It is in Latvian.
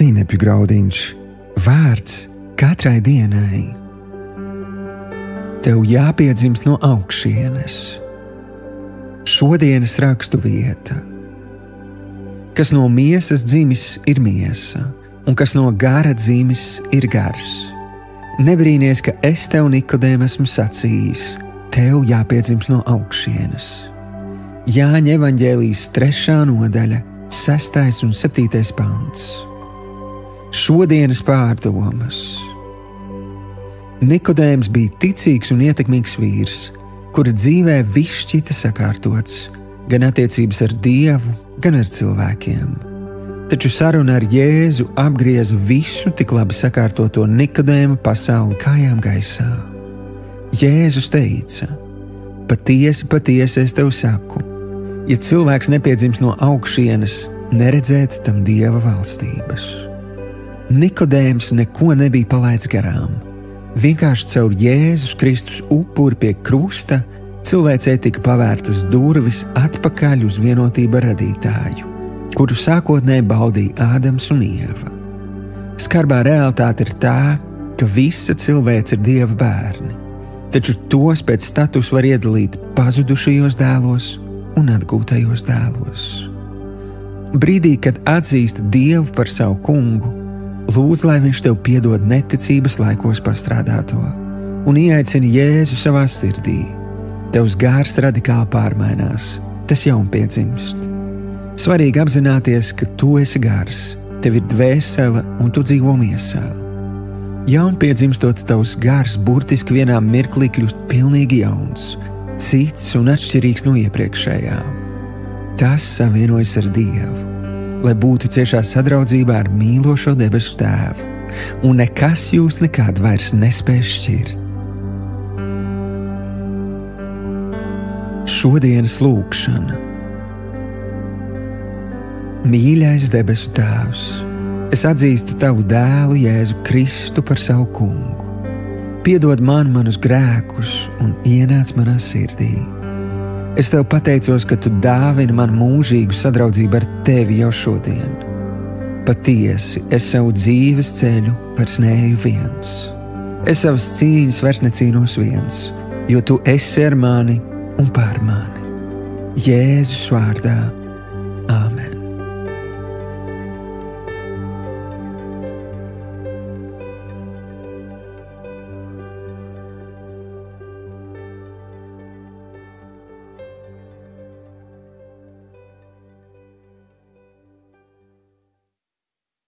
Sīnepju graudiņš, vārds katrai dienai. Tev jāpiedzimst no augšienes. Šodienas rakstu vieta. Kas no miesas dzimis ir miesa, un kas no gara dzimis ir gars. Nebrīnies, ka es tev, Nikodēm, esmu sacījis, tev jāpiedzimst no augšienes. Jāņa evaņģēlijas 3. nodaļa, 6. un 7. pants. Šodienas pārdomas. Nikodēms bija ticīgs un ietekmīgs vīrs, kura dzīvē viss šķita sakārtots, gan attiecības ar Dievu, gan ar cilvēkiem. Taču saruna ar Jēzu apgrieza visu tik labi sakārtoto Nikodēma pasauli kājām gaisā. Jēzus teica: patiesi, patiesi es tev saku, ja cilvēks nepiedzims no augšienes, neredzēt tam Dieva valstības. Nikodēms neko nebija palaidis garām. Vienkārši caur Jēzus Kristus upuri pie krusta cilvēcei tika pavērtas durvis atpakaļ uz vienotību ar radītāju, kuru sākotnēji baudīja Ādams un Ieva. Skarbā realitāte ir tā, ka visa cilvēce ir Dieva bērni, taču tos pēc status var iedalīt pazudušajos dēlos un atgūtajos dēlos. Brīdī, kad atzīst Dievu par savu kungu, lūdz, lai viņš tev piedod neticības laikos pastrādāto un ieaicina Jēzu savā sirdī. Tevs gars radikāli pārmainās, tas jaunpiedzimst. Svarīgi apzināties, ka tu esi gars, tev ir dvēsele un tu dzīvo miesā. Jaunpiedzimstot, tavs gars burtiski vienā mirklī kļūst pilnīgi jauns, cits un atšķirīgs no iepriekšējā. Tas savienojas ar Dievu, lai būtu ciešā sadraudzībā ar mīlošo debesu Tēvu, un nekas jūs nekad vairs nespēs šķirt. Šodienas lūkšana. Mīļais debesu Tēvs, es atzīstu tavu dēlu Jēzu Kristu par savu kungu. Piedod man manus grēkus un ienāc manā sirdī. Es tev pateicos, ka tu dāvini man mūžīgu sadraudzību ar tevi jau šodien. Patiesi, es savu dzīves ceļu vairs neeju viens. Es savas cīņas vairs necīnos viens, jo tu esi ar mani un pār mani. Jēzus vārdā. Āmen.